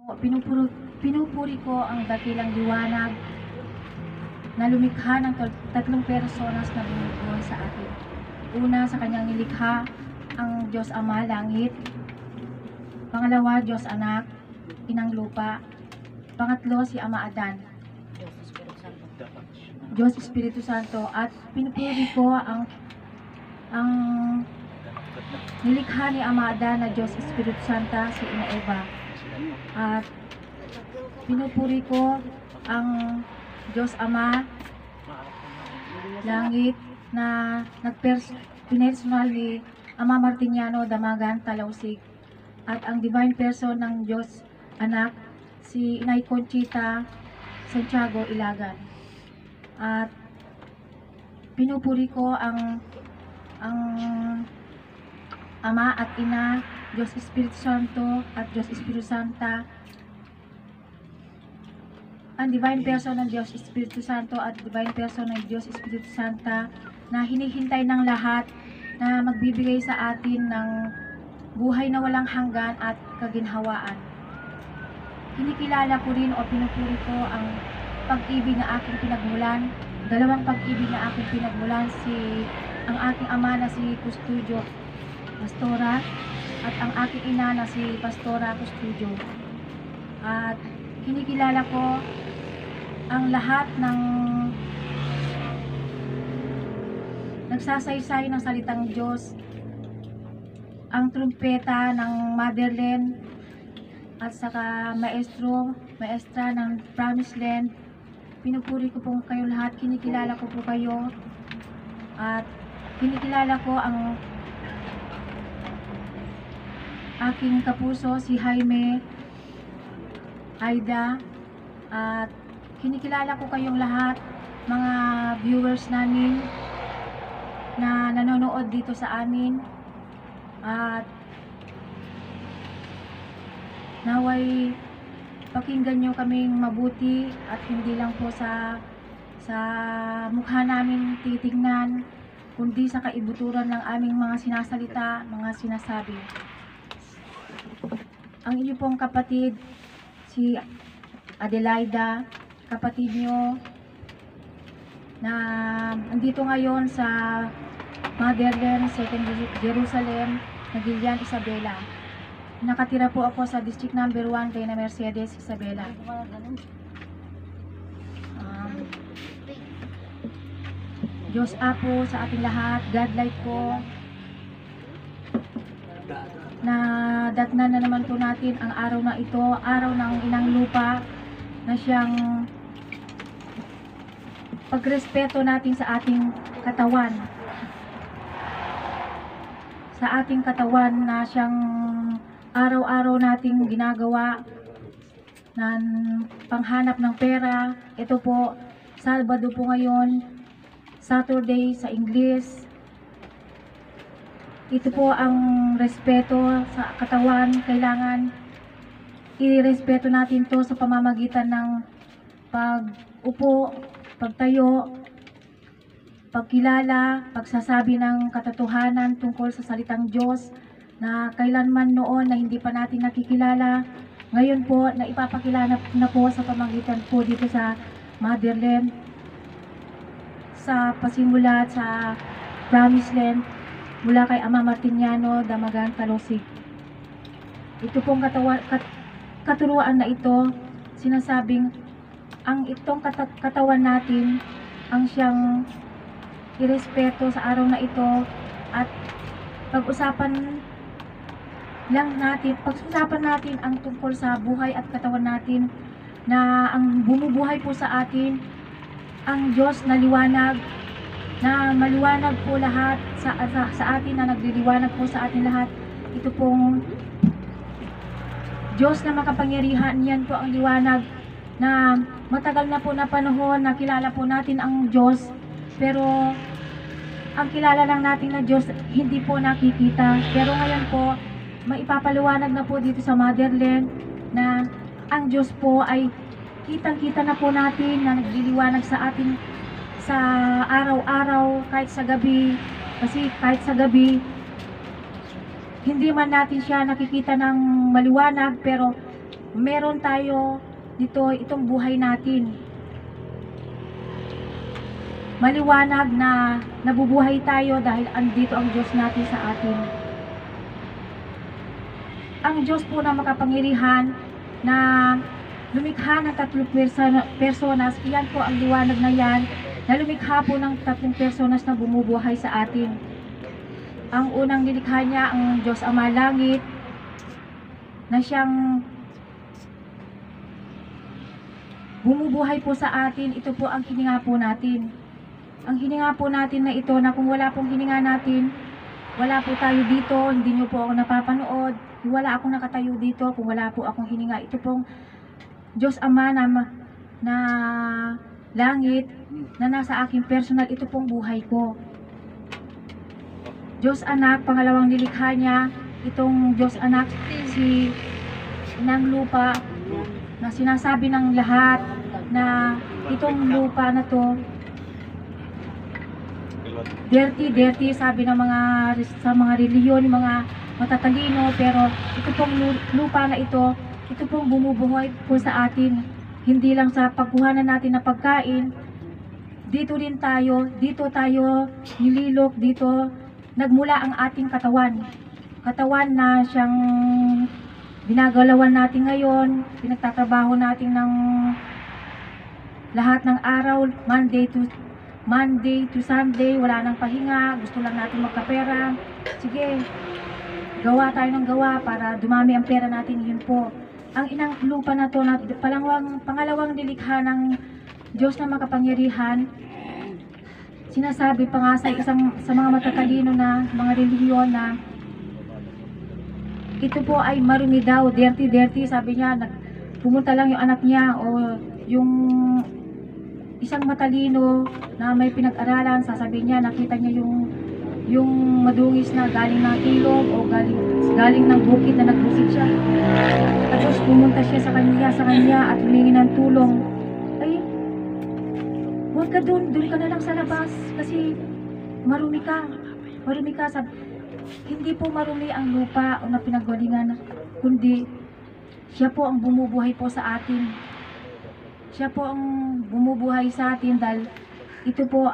Pinupuri ko ang dakilang liwanag na lumikha ng tatlong personas na bumubuhay sa atin. Una, sa kanyang nilikha, ang Diyos Ama, langit. Pangalawa, Diyos Anak, Inang Lupa. Pangatlo, si Ama Adan, Diyos Espiritu Santo. At pinupuri ko ang nilikha ni Ama Adan na Diyos Espiritu Santa, si Ina Eva. At pinupuri ko ang Diyos Ama, langit, na pinersonal ni Ama Martiniano Damagan Talausig. At ang divine person ng Diyos Anak, si Inay Conchita Santiago Ilagan. At pinupuri ko ang Ama at Ina, Diyos Espiritu Santo at Diyos Espiritu Santa, ang divine person ng Diyos Espiritu Santo at divine person ng Diyos Espiritu Santa na hinihintay ng lahat na magbibigay sa atin ng buhay na walang hanggan at kaginhawaan. Kinikilala ko rin o pinupuri ko ang pag-ibig na aking pinagmulan, dalawang pag-ibig na aking pinagmulan, ang aking ama na si Custodio Pastora at ang aking ina na si Pastora Custodio. At kinikilala ko ang lahat ng nagsasaysay ng salitang Diyos, ang trumpeta ng Motherland at saka maestra ng Promised Land. Pinupuri ko po kayo lahat, kinikilala ko po kayo at kinikilala ko ang aking kapuso, si Jaime, Aida, at kinikilala ko kayong lahat, mga viewers namin na nanonood dito sa amin. At naway pakinggan nyo kaming mabuti at hindi lang po sa mukha namin titingnan, kundi sa kaibuturan ng aming mga sinasalita, mga sinasabi. Ang inyo pong kapatid, si Adelaida, kapatid nyo na andito ngayon sa Motherland, Second Jerusalem, na Gilian Isabela. Nakatira po ako sa District Number 1 kay na Mercedes Isabela. Diyos Apo sa ating lahat, God light po, na datnan na naman po natin ang araw na ito, araw ng Inang Lupa, na siyang pagrespeto natin sa ating katawan. Sa ating katawan na siyang araw-araw nating ginagawa ng panghanap ng pera. Ito po, Sabado po ngayon, Saturday sa English. Ito po ang respeto sa katawan. Kailangan irespeto natin to sa pamamagitan ng pag-upo, pagtayo, pagkilala, pagsasabi ng katotohanan tungkol sa salitang Diyos na kailanman noon na hindi pa natin nakikilala. Ngayon po na ipapakilala na po sa pamamagitan po dito sa Motherland, sa pasimulat sa Promised Land mula kay Ama Martiniano Damagan Talausig. Ito pong katuruan na ito, sinasabing ang itong katawan natin ang siyang irespeto sa araw na ito at pag-usapan natin ang tungkol sa buhay at katawan natin, na ang bumubuhay po sa atin ang Diyos na liwanag, na maliwanag po lahat sa atin, na nagliliwanag po sa atin lahat. Ito pong Diyos na makapangyarihan, yan po ang liwanag, na matagal na po na panahon na kilala po natin ang Diyos, pero ang kilala lang natin na Diyos hindi po nakikita. Pero ngayon po, maipapaliwanag na po dito sa Motherland na ang Diyos po ay kitang-kita na po natin, na nagliliwanag sa atin sa araw-araw, kahit sa gabi. Kasi kahit sa gabi, hindi man natin siya nakikita ng maliwanag, pero meron tayo dito itong buhay natin. Maliwanag na nabubuhay tayo dahil andito ang Diyos natin sa atin. Ang Diyos po na makapangyarihan na lumikha ng 3 personas, iyan po ang liwanag na yan, na lumikha po ng 3 personas na bumubuhay sa atin. Ang unang nilikha niya, ang Diyos Ama Langit, na siyang bumubuhay po sa atin. Ito po ang hininga po natin. Ang hininga po natin na ito, na kung wala pong hininga natin, wala po tayo dito, hindi nyo po ako napapanood, wala akong nakatayo dito kung wala po akong hininga. Ito pong Diyos Ama na langit, na nasa aking personal, ito pong buhay ko. Diyos Anak, pangalawang nilikha niya, itong Diyos Anak, si Inang Lupa, na sinasabi ng lahat na itong lupa na to, dirty, sabi ng sa mga reliyon, mga matatalino, pero ito pong lupa na ito pong bumubuhay po sa atin. Hindi lang sa pagkuhanan natin na pagkain, dito tayo nililok, dito nagmula ang ating katawan na siyang binagalawan natin ngayon, pinagtatrabaho natin ng lahat ng araw, Monday to Sunday, wala nang pahinga, gusto lang natin magkapera. Sige, gawa tayo ng gawa para dumami ang pera natin. Yun po. Ang inang lupa na to, na pangalawang nilikha ng Diyos na makapangyarihan, sinasabi pa nga sa mga matatalino na mga relihiyon na ito po ay marumi daw, dirty, sabi niya. Pumunta lang yung anak niya o yung isang matalino na may pinag-aralan, sasabihin niya, nakita niya yung madungis na galing ng ilog o galing ng bukid na nagbukid siya. Tapos pumunta siya sa kanya at humingi ng tulong. Ay, huwag ka doon ka na lang sa labas kasi marumi ka. Sabi, hindi po marumi ang lupa o na pinagwalingan, kundi siya po ang bumubuhay po sa atin. Siya po ang bumubuhay sa atin dahil ito po,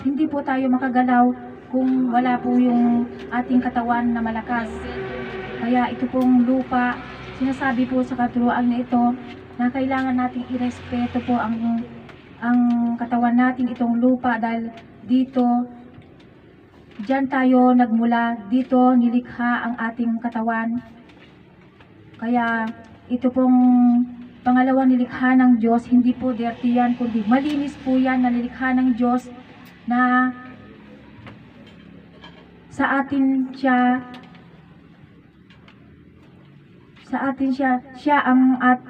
hindi po tayo makagalaw kung wala po yung ating katawan na malakas. Kaya ito pong lupa, sinasabi po sa katuruan na ito na kailangan nating irespeto po ang katawan natin, itong lupa, dahil diyan tayo nagmula, dito nilikha ang ating katawan. Kaya ito pong pangalawang nilikha ng Diyos, hindi po dirty yan, kundi malinis po yan na nilikha ng Diyos, na sa atin siya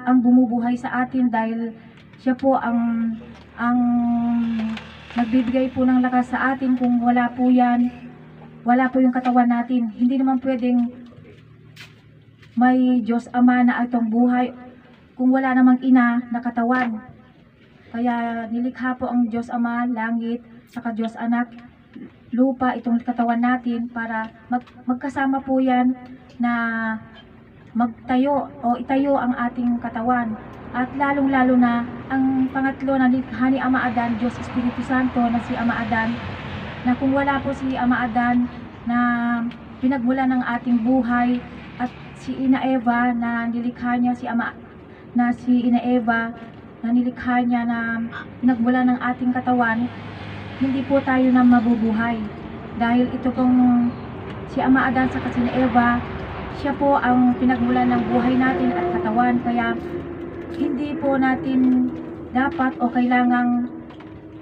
ang bumubuhay sa atin, dahil siya po ang nagbibigay po ng lakas sa atin. Kung wala po yan, wala po yung katawan natin. Hindi naman pwedeng may Diyos Ama na itong buhay kung wala namang ina na katawan. Kaya nilikha po ang Diyos Ama, langit, saka Diyos Anak, lupa, itong katawan natin, para magkasama po yan na itayo ang ating katawan. At lalong-lalo na ang pangatlo na nilikha ni Ama Adan, Diyos Espiritu Santo, na si Ama Adan, na kung wala po si Ama Adan na pinagmula ng ating buhay, at si Ina Eva na nilikha niya, si Ina Eva na nilikha niya, na pinagmula ng ating katawan, hindi po tayo na mabubuhay. Dahil ito pong si Ama Adan sa si Ina Eva, siya po ang pinagmula ng buhay natin at katawan. Kaya hindi po natin dapat o kailangang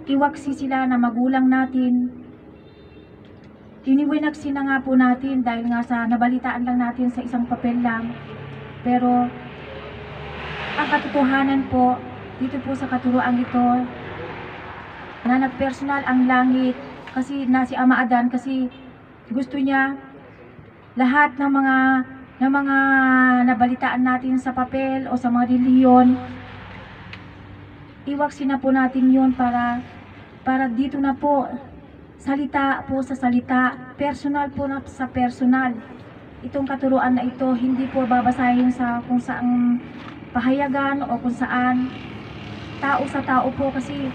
iwaksi sila na magulang natin. Iniwinagsi na nga po natin dahil nga sa nabalitaan lang natin sa isang papel lang. Pero ang katotohanan po, dito po sa katuruan ito, na nagpersonal ang langit, kasi na si Ama Adan, kasi gusto niya lahat ng mga nabalitaan natin sa papel o sa mga relihiyon, iwaksi na po natin yun para dito na po, salita po sa salita, personal po na sa personal. itong katuruan na ito hindi po babasahin sa kung saang pahayagan o kung saan tao sa tao po, kasi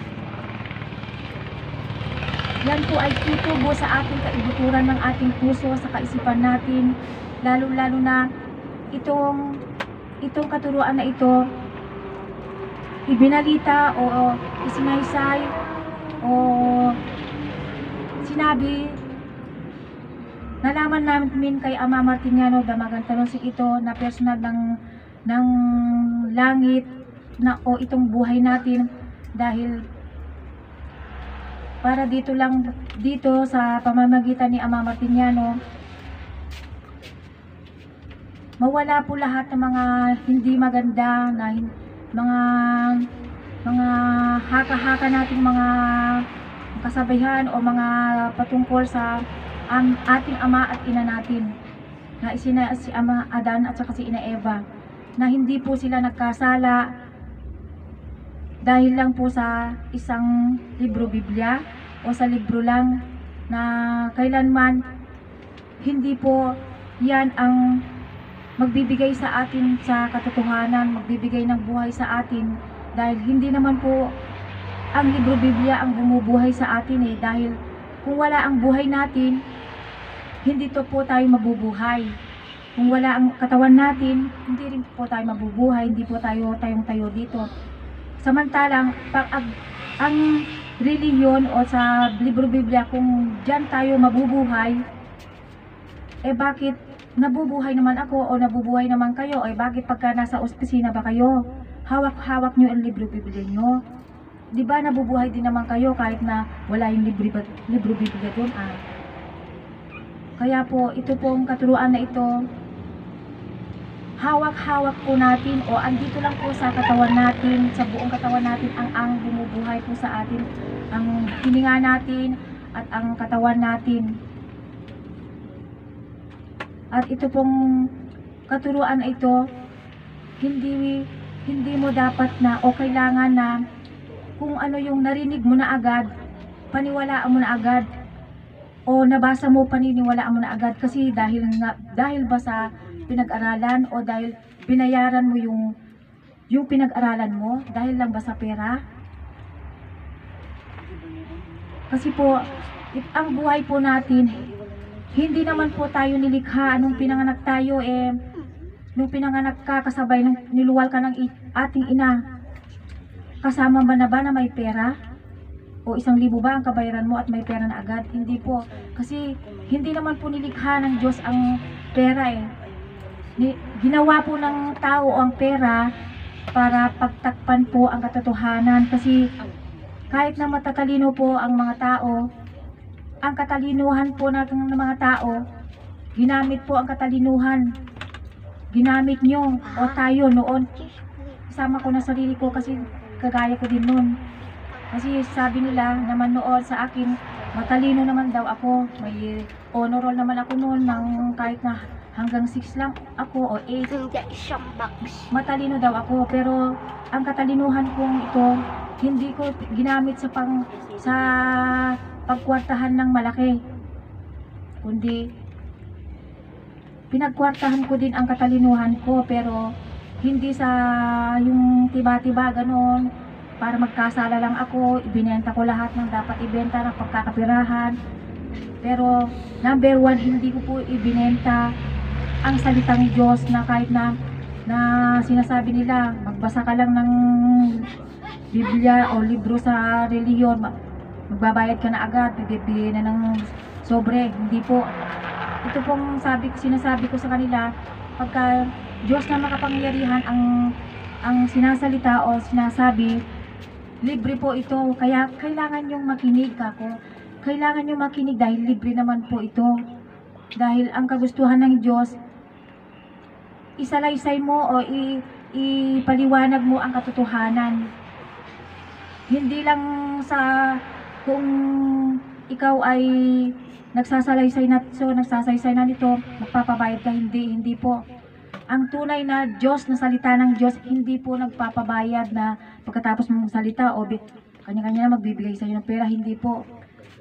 yan po ay tutubo sa ating kaibuturan ng ating puso, sa kaisipan natin, lalo-lalo na itong katuruan na ito ibinalita o isinaysay o sinabi, nalaman namin kay Ama Martiniano Damagan Talonsik ito na personal ng langit na o itong buhay natin, dahil para dito sa pamamagitan ni Ama Martiniano mawala po lahat ng mga hindi maganda na mga haka-haka nating mga kasabihan o mga patungkol sa ating ama at ina natin, na si Ama Adan at saka si Ina Eva, na hindi po sila nagkasala dahil lang po sa isang libro Biblia o sa libro lang, na kailanman hindi po yan ang magbibigay sa atin sa katotohanan, magbibigay ng buhay sa atin, dahil hindi naman po ang libro Biblia ang bumubuhay sa atin dahil kung wala ang buhay natin, hindi to po tayo mabubuhay. Kung wala ang katawan natin, hindi rin po tayo mabubuhay, hindi po tayo tayo dito. Samantalang ang reliyon o sa libro Biblia, kung diyan tayo mabubuhay, bakit nabubuhay naman ako o nabubuhay naman kayo? Bakit pagka nasa opisina ba kayo, hawak-hawak nyo ang libro Biblia nyo? Di ba nabubuhay din naman kayo kahit na wala yung libro Biblia doon? Kaya po, ito pong katuruan na ito, hawak-hawak po natin o andito lang po sa katawan natin, sa buong katawan natin ang bumubuhay po sa atin, ang hininga natin at ang katawan natin. At ito pong katuruan na ito, hindi mo dapat na o kailangan na kung ano yung narinig mo na agad, paniwalaan mo na agad, o nabasa mo, paniniwalaan mo na agad, kasi dahil ba sa pinag-aralan o dahil binayaran mo yung pinag-aralan mo, dahil lang ba sa pera? Kasi po, ang buhay po natin, hindi naman po tayo nilikha nung pinanganak tayo, nung pinanganak ka, kasabay nung niluwal ka ng ating ina, kasama ba na may pera? O 1,000 ba ang kabayaran mo at may pera na agad? Hindi po. Kasi hindi naman po nilikha ng Diyos ang pera Ginawa po ng tao ang pera para pagtakpan po ang katotohanan. Kasi kahit na matatalino po ang mga tao, ang katalinuhan po ng mga tao, ginamit po ang katalinuhan. Ginamit nyo o tayo noon. Isama ko na sarili ko kasi kagaya ko din noon. Kasi sabi nila naman noon sa akin, matalino naman daw ako. May honor roll naman ako noon ng kahit na hanggang 6 lang ako o 8. Matalino daw ako, pero ang katalinuhan kong ito, hindi ko ginamit sa pagkwartahan ng malaki. Kundi pinagkwartahan ko din ang katalinuhan ko, pero hindi sa yung tiba-tiba ganon. Para magkasala lang ako, ibinenta ko lahat ng dapat ibenta ng pagkakapirahan. Pero number 1, hindi ko po ibinenta ang salitang Diyos, na kahit na sinasabi nila, magbasa ka lang ng Biblia o libro sa reliyon, magbabayad ka na agad, bibigyan na ng sobre. Hindi po. Ito pong sinasabi ko sa kanila, pagka Diyos na makapangyarihan ang sinasalita o sinasabi, libre po ito, kaya kailangan yung makinig ako. Kailangan yung makinig dahil libre naman po ito. Dahil ang kagustuhan ng Diyos, isalaysay mo o ipaliwanag mo ang katotohanan. Hindi lang sa kung ikaw ay nagsasaysay na nito, magpapabayad ka, hindi po. Ang tunay na Diyos, na salita ng Diyos, hindi po nagpapabayad na pagkatapos mong salita o kanya-kanya na magbibigay sa iyo ng pera, hindi po.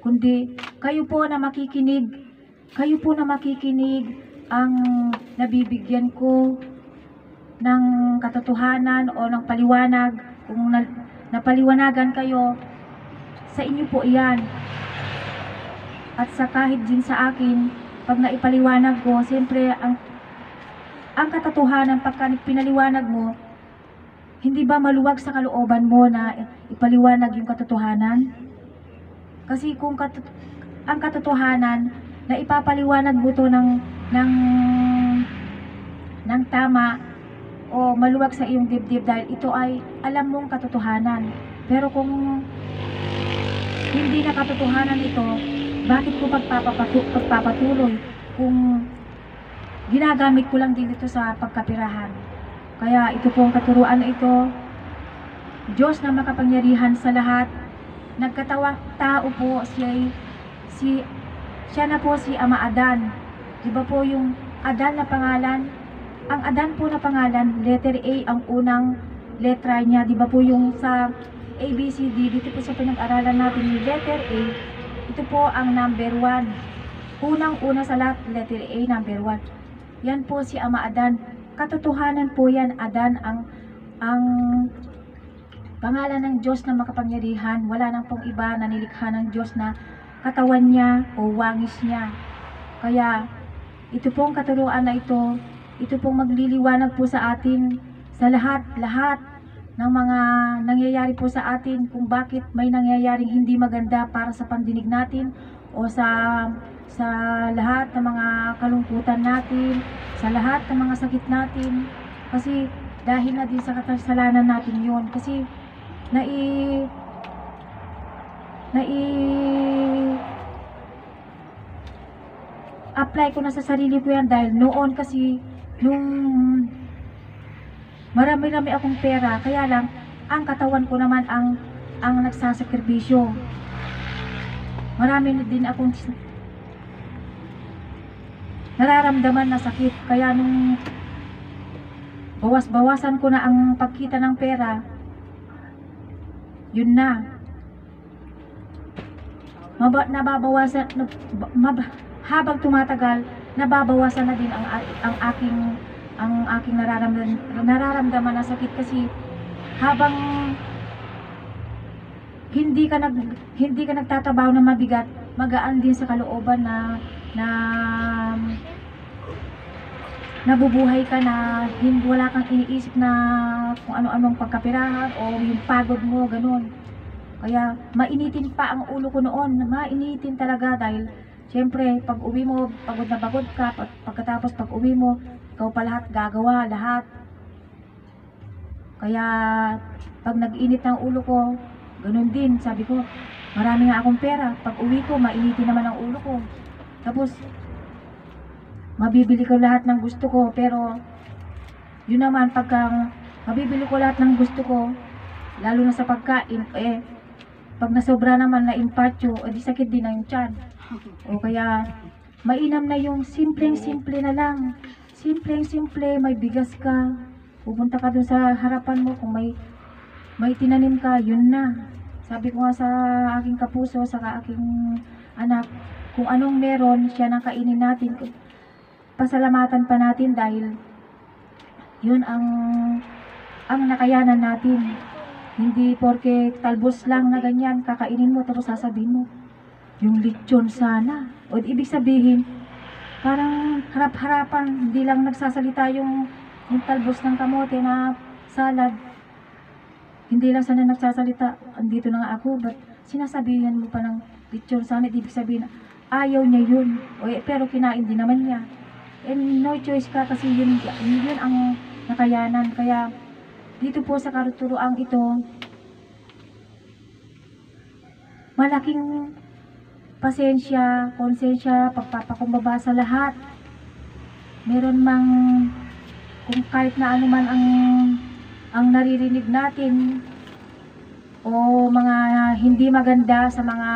Kundi kayo po na makikinig ang nabibigyan ko ng katotohanan o ng paliwanag, kung napaliwanagan kayo, sa inyo po iyan. At sa kahit din sa akin, pag naipaliwanag ko, siyempre ang katotohanan pagka pinaliwanag mo, hindi ba maluwag sa kalooban mo na ipaliwanag yung katotohanan? Kasi kung ang katotohanan na ipapaliwanag mo to ng tama o maluwag sa iyong dibdib dahil ito ay alam mong katotohanan. Pero kung hindi na katotohanan ito, bakit ko pagpapatuloy kung ginagamit ko lang din ito sa pagkapirahan? Kaya ito po ang katuruan na ito. Diyos na makapangyarihan sa lahat, nagkatawang tao po siya na po si Ama Adan. Diba po yung Adan na pangalan? Ang Adan po na pangalan, letter A ang unang letra niya. Diba po yung sa ABCD, dito po sa pinag-aralan natin yung letter A, ito po ang number 1. Unang-una sa lahat, letter A, number 1. Yan po si Ama Adan. Katotohanan po yan, Adan, ang pangalan ng Diyos na makapangyarihan. Wala nang pong iba na nilikha ng Diyos na katawan niya o wangis niya. Kaya, ito pong katuruan na ito pong magliliwanag po sa atin sa lahat ng mga nangyayari po sa atin, kung bakit may nangyayaring hindi maganda para sa pandinig natin o sa lahat ng mga kalungkutan natin, sa lahat ng mga sakit natin. Kasi dahil na din sa kasalanan natin yon. Kasi apply ko na sa sarili ko yan dahil noon kasi nung marami-rami akong pera, kaya lang ang katawan ko naman ang nagsasakripisyo. Marami din akong nararamdaman na sakit, kaya nung bawas-bawasan ko na ang pagkita ng pera, yun na. Habang tumatagal, nababawasan na din ang aking nararamdaman na sakit, kasi habang hindi ka nagtatabaw na mabigat, magaan din sa kalooban na nabubuhay ka, na wala kang iniisip na kung ano-anong pagkapirahan o yung pagod mo, ganun. Kaya mainitin pa ang ulo ko noon, mainitin talaga, dahil siyempre pag uwi mo, pagod na pagod ka, pagkatapos pag uwi mo, ikaw pa lahat gagawa, lahat. Kaya pag nag-init ng ulo ko, ganun din, sabi ko, marami nga akong pera, pag uwi ko, mainitin naman ang ulo ko. Tapos mabibili ko lahat ng gusto ko, pero yun naman, pagka mabibili ko lahat ng gusto ko, lalo na sa pagkain, pag nasobra naman na impatyo, di sakit din ang tiyan. O kaya mainam na yung simpleng-simple na lang. Simpleng-simple, may bigas ka, pupunta ka dun sa harapan mo, kung may tinanim ka, yun na. Sabi ko nga sa aking kapuso, sa aking anak, kung anong meron, siya nang kainin natin. Pasalamatan pa natin dahil yun ang nakayanan natin. Hindi porke talbos lang na ganyan, kakainin mo tapos sasabihin mo, yung lechon sana. O ibig sabihin, parang harap-harapan, hindi lang nagsasalita yung talbos ng kamote na salad. Hindi lang sana nagsasalita, andito na nga ako, but sinasabihan mo pa ng lechon sana, ibig sabihin, ayaw niya yun. Pero kinain din naman niya. And no choice ka, kasi yun ang nakayanan. Kaya dito po sa katuruang ito, malaking pasensya, konsensya, pagpapakumbaba sa lahat. Meron mang, kung kahit na ano man ang naririnig natin, o mga hindi maganda sa mga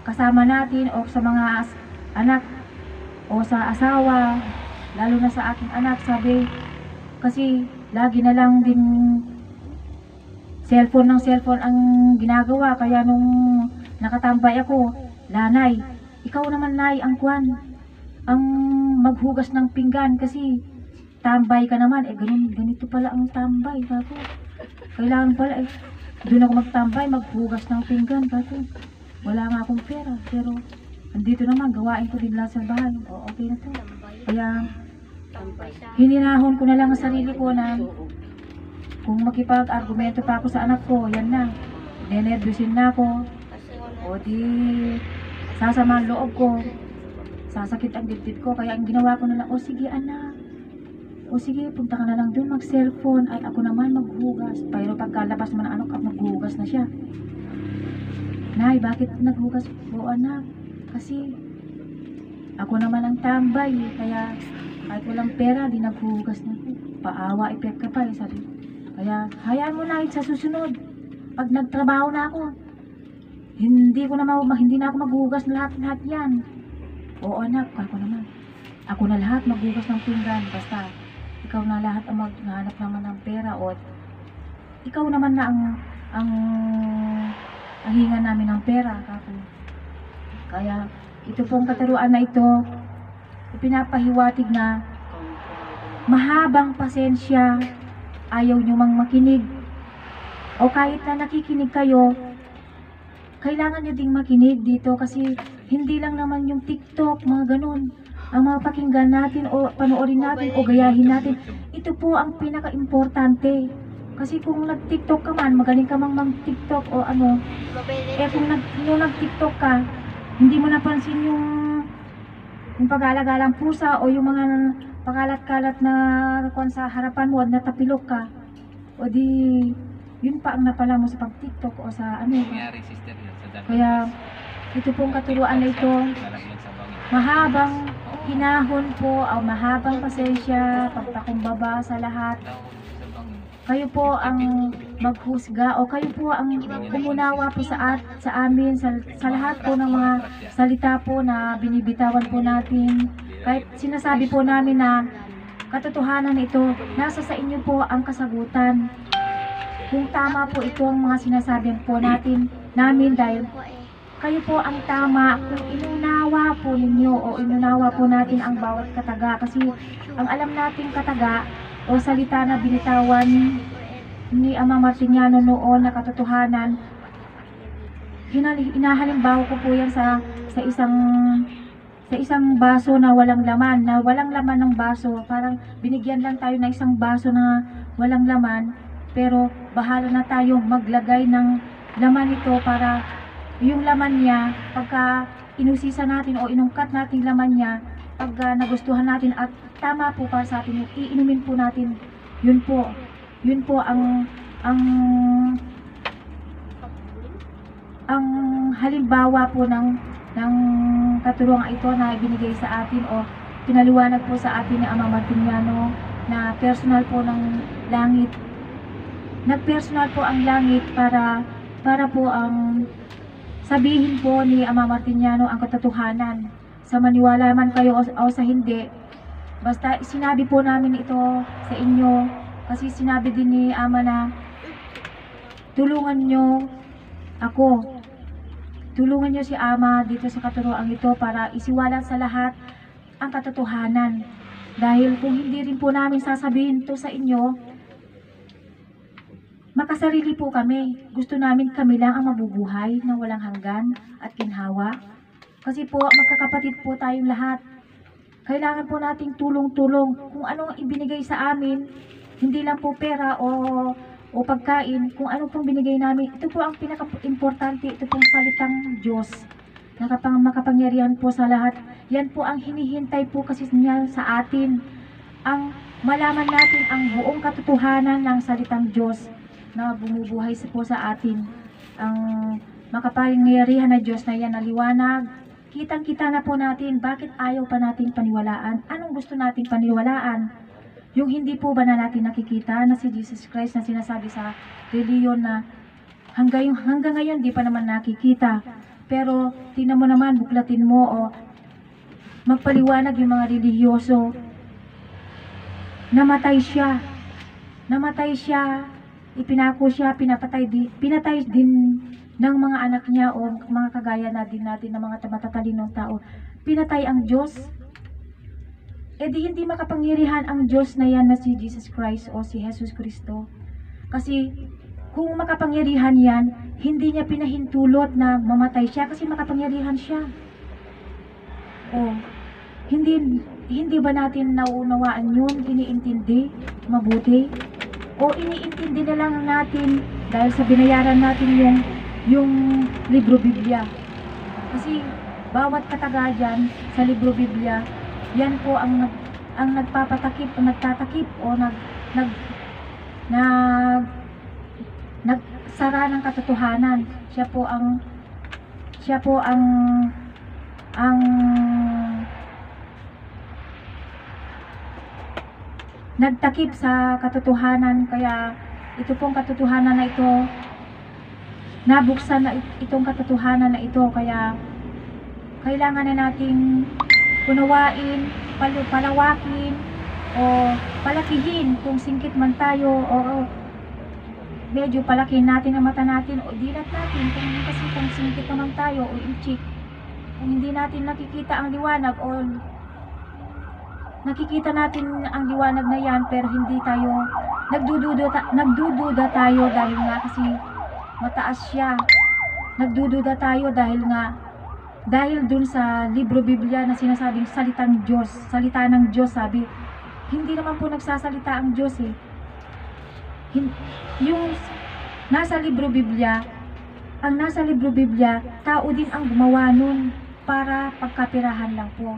kasama natin, o sa mga anak, o sa asawa, lalo na sa aking anak, sabi, kasi lagi na lang din cellphone ang ginagawa. Kaya nung nakatambay ako, lanay, ikaw naman nay ang kwan, ang maghugas ng pinggan kasi tambay ka naman. Ganito pala ang tambay. Kako. Kailangan pala doon ako magtambay, maghugas ng pinggan. Kako. Wala nga akong pera. Pero andito naman, gawain ko din lang sa bahay. O, okay na to. Kaya hininahon ko na lang ang sarili ko na kung makipag-argumento pa ako sa anak ko, yan na. Nenervyusin na ako. O di sasama ang loob ko. Sasakit ang dibdib ko. Kaya ang ginawa ko na lang, o sige anak. O sige, punta ka na lang dun mag-cellphone at ako naman maghugas. Pero pagkalabas man ang anak, maghugas na siya. Nay, bakit naghugas po anak? Kasi ako naman ang tambay. Kaya kahit walang pera, di naghugas na ako. Paawa, ipet ka pa sabi. Kaya hayaan mo na sa susunod. Pag nagtrabaho na ako, hindi na ako maghugas na lahat yan. Oo anak, ako naman. Ako na lahat maghugas ng pinggan. Basta ikaw na lahat ang maghanap naman ng pera o ikaw naman na ang hinga namin ng pera. Kako. Kaya ito pong kataruan na ito, ipinapahiwatig na mahabang pasensya, ayaw nyo mang makinig. O kahit na nakikinig kayo, kailangan nyo ding makinig dito kasi hindi lang naman yung TikTok, mga ganun, ang mga pakinggan natin o panoorin natin o gayahin natin. Ito po ang pinaka-importante. Kasi kung nag-TikTok ka man, magaling ka mang mag-TikTok o ano, kung nag-TikTok ka, hindi mo napansin yung pag-alagalang pusa o yung mga pakalat-kalat na kung sa harapan mo at natapilok ka. O di, yun pa ang napala mo sa pag-TikTok o sa ano. Kaya, ito pong katuruan na ito, mahabang hinahon po o mahabang pasensya, pagpakumbaba sa lahat. Kayo po ang maghusga o kayo po ang umunawa po sa amin sa lahat po ng mga salita po na binibitawan po natin. Kahit sinasabi po namin na katotohanan ito, nasa sa inyo po ang kasagutan. Kung tama po ito ang mga sinasabi po namin dahil kayo po ang tama kung inunawa po ninyo o inunawa po natin ang bawat kataga. Kasi ang alam nating kataga o salita na binitawan ni Amang Martiniano noon na katotohanan, inahalimbawa ko po yan sa isang baso na walang laman, ng baso. Parang binigyan lang tayo ng isang baso na walang laman, pero bahala na tayo maglagay ng laman ito para yung laman niya, pagka inusisa natin o inungkat natin laman niya, pagka nagustuhan natin at tama po para sa atin, iinumin po natin. Yun po ang halimbawa po ng katuruan ito na ibinigay sa atin o pinaliwanag po sa atin ni Amang Martiniano na personal po ng langit. Nagpersonal po ang langit para po ang sabihin po ni Amang Martiniano ang katotohanan. Sa maniwala man kayo o sa hindi, basta sinabi po namin ito sa inyo kasi sinabi din ni Ama na tulungan nyo ako. Tulungan nyo si Ama dito sa katuruan ito para isiwalat sa lahat ang katotohanan. Dahil kung hindi rin po namin sasabihin ito sa inyo, makasarili po kami. Gusto namin kami lang ang mabubuhay na walang hanggan at ginhawa. Kasi po, magkakapatid po tayong lahat. Kailangan po nating tulong-tulong. Kung anong ibinigay sa amin, hindi lang po pera o pagkain, kung ano pong binigay namin, ito po ang pinaka-importante, ito pong salitang Diyos. Makapangyarihan po sa lahat. Yan po ang hinihintay po kasi niya sa atin. Ang malaman natin ang buong katotohanan ng salitang Diyos na bumubuhay po sa atin. Ang makapangyarihan na Diyos na yan na liwanag. Kitang-kita na po natin bakit ayaw pa natin paniwalaan. Anong gusto nating paniwalaan? Yung hindi po ba na natin nakikita na si Jesus Christ na sinasabi sa reliyon na hanggang ngayon di pa naman nakikita. Pero tingnan mo naman, buklatin mo o magpaliwanag yung mga relihiyoso. Namatay siya, ipinako siya, pinatay din ng mga anak niya o mga kagaya natin na mga matatalinong tao. Pinatay ang Diyos. E di hindi makapangyarihan ang Diyos na yan na si Jesus Christ o si Jesus Cristo. Kasi kung makapangyarihan yan, hindi niya pinahintulot na mamatay siya kasi makapangyarihan siya. O, hindi ba natin nauunawaan yun, iniintindi, mabuti? O iniintindi na lang natin dahil sa binayaran natin yung libro Biblia. Kasi bawat katagayan sa libro Biblia, yan po ang nagpapatakip o nagtatakip o nagsara ng katotohanan. Siya po ang nagtakip sa katotohanan. Kaya ito pong katotohanan na ito, nabuksan na itong katotohanan na ito. Kaya kailangan na nating unawain, palawakin o palakihin kung singkit man tayo o medyo palakihin natin ang mata natin o dilat natin kung singkit naman tayo o ichik. Kung hindi natin nakikita ang liwanag o nakikita natin ang liwanag na yan pero hindi tayo nagdududa tayo dahil nga kasi mataas siya. Nagdududa tayo dahil dun sa libro Biblia na sinasabing salitang Diyos, salita ng Diyos, sabi. Hindi naman po nagsasalita ang Diyos eh. Yung nasa libro Biblia, tao din ang gumawa nun para pagkapirahan lang po.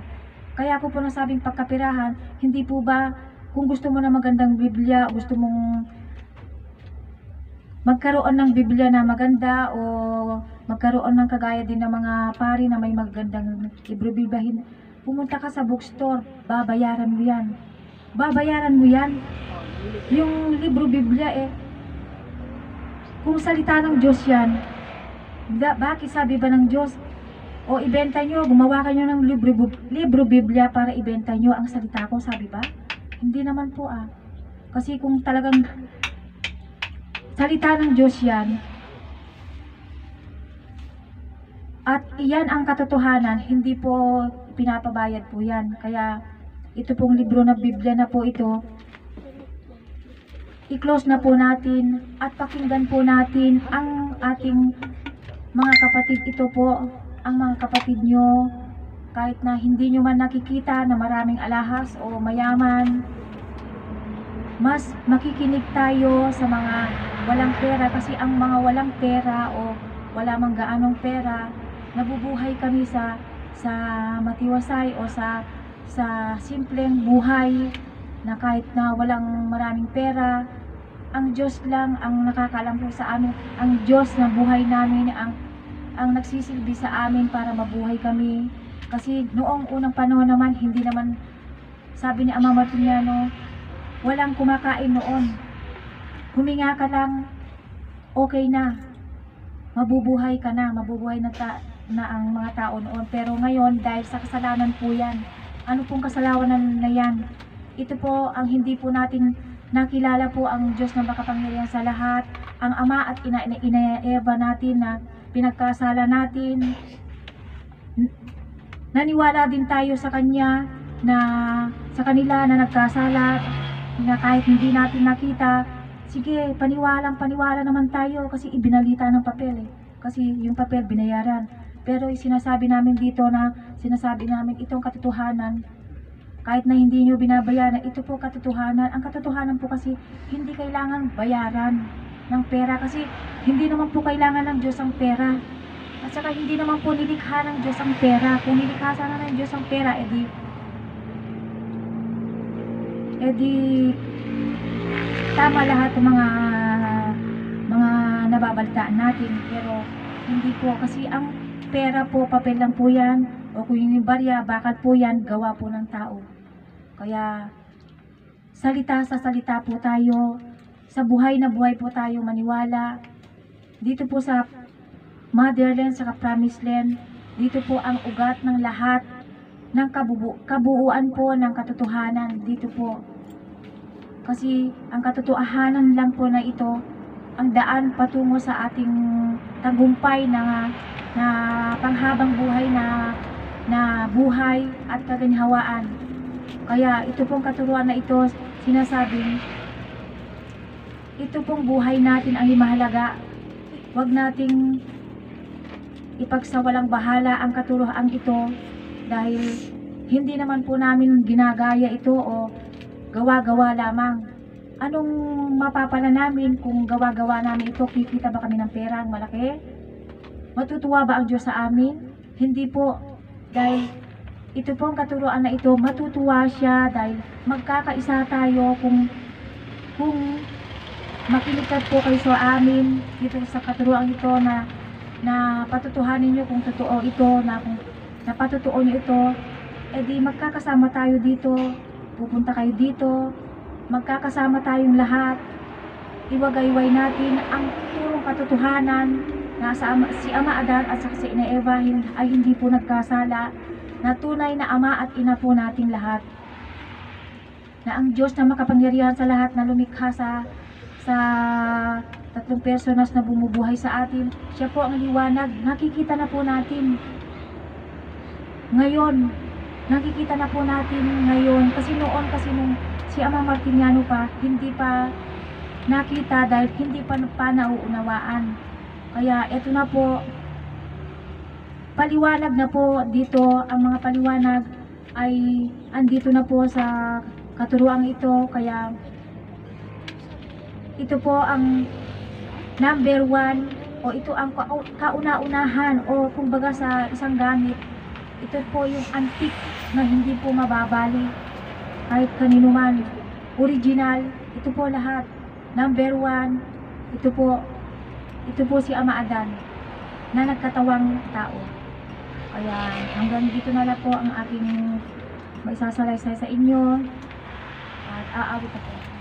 Kaya ako po nasabing pagkapirahan, hindi po ba kung gusto mo na magandang Biblia, gusto mong magkaroon ng Biblia na maganda o magkaroon ng kagaya din ng mga pari na may magandang libro Biblia, pumunta ka sa bookstore, babayaran mo yan. Babayaran mo yan. Yung libro Biblia kung salita ng Diyos yan, bakit sabi ba ng Diyos, o ibenta nyo, gumawa kayo ng libro Biblia para ibenta nyo ang salita ko, sabi ba? Hindi naman po Kasi kung talagang salita ng Diyos yan, at iyan ang katotohanan, hindi po pinapabayad po yan. Kaya ito pong libro na Biblia na po ito, i-close na po natin at pakinggan po natin ang ating mga kapatid. Ito po ang mga kapatid nyo, kahit na hindi nyo man nakikita na maraming alahas o mayaman, mas makikinig tayo sa mga walang pera. Kasi ang mga walang pera o wala mang gaanong pera, nabubuhay kami sa matiwasay o sa simpleng buhay na kahit na walang maraming pera, ang Diyos lang ang nakakaalam po sa amin. Ang Diyos na buhay namin ang nagsisilbi sa amin para mabuhay kami. Kasi noong unang panahon naman, hindi naman, sabi ni Ama Martiniano, walang kumakain noon. Huminga ka lang, okay na. Mabubuhay ka na, mabubuhay na ang mga tao noon. Pero ngayon, dahil sa kasalanan po yan. Ano pong kasalanan na yan? Ito po ang hindi po natin nakilala po ang Diyos na makapangyarihan sa lahat. Ang Ama at Ina natin na pinagkasala natin. Naniwala din tayo sa Kanya na sa kanila na nagkasala, na kahit hindi natin nakita, sige, paniwala naman tayo kasi ibinalita ng papel Kasi yung papel binayaran. Pero sinasabi namin dito sinasabi namin itong katotohanan, kahit na hindi nyo binabayaran, ito po katotohanan. Ang katotohanan po kasi hindi kailangan bayaran ng pera kasi hindi naman po kailangan ng Diyos ang pera. At saka hindi naman po nilikha ng Diyos ang pera. Kung nilikha sana ng Diyos ang pera, edi tama lahat ng mga nababalitaan natin. Pero hindi po kasi ang pera po, papel lang po yan. O kung yung barya, bakal po yan, gawa po ng tao. Kaya salita sa salita po tayo, sa buhay na buhay po tayo maniwala. Dito po sa Motherland, sa Promised Land, dito po ang ugat ng lahat ng kabuuan po ng katotohanan. Dito po. Kasi ang katotohanan lang po na ito, ang daan patungo sa ating tagumpay na panghabang buhay na buhay at kaginhawaan. Kaya ito pong katuruan na ito, sinasabing ito pong buhay natin ang mahalaga. Huwag nating ipagsawalang bahala ang katuruan ito dahil hindi naman po namin ginagaya ito o gawa-gawa lamang. Anong mapapala namin kung gawa-gawa namin ito? Kikita ba kami ng pera ang malaki? Matutuwa ba ang Diyos sa amin? Hindi po. Dahil ito pong katuruan na ito, matutuwa siya dahil magkakaisa tayo kung makinig po kayo sa amin dito sa katuruan ito na patutuhanin nyo kung totoo ito, na kung napatutuo nyo ito, edi magkakasama tayo dito, pupunta kayo dito, magkakasama tayong lahat, iwagayway natin ang purong katotohanan na si Ama Adan at si Ina Eva ay hindi po nagkasala, na tunay na ama at ina po nating lahat, na ang Diyos na makapangyarihan sa lahat na lumikha sa tatlong personas na bumubuhay sa atin, siya po ang liwanag. Nakikita na po natin ngayon, kasi noon, nung si Ama Martiniano pa, hindi pa nakita dahil hindi pa nauunawaan. Kaya eto na po, paliwanag na po dito, ang mga paliwanag ay andito na po sa katuruang ito. Kaya ito po ang number 1, o ito ang kauna-unahan, o kumbaga sa isang gamit, ito po yung antique na hindi po mababali kahit kanino man, original. Ito po lahat number 1. Ito po si Ama Adan na nagkatawang tao. Kaya hanggang dito na lang po ang aking maisasalaysay sa inyo, at aawit ako.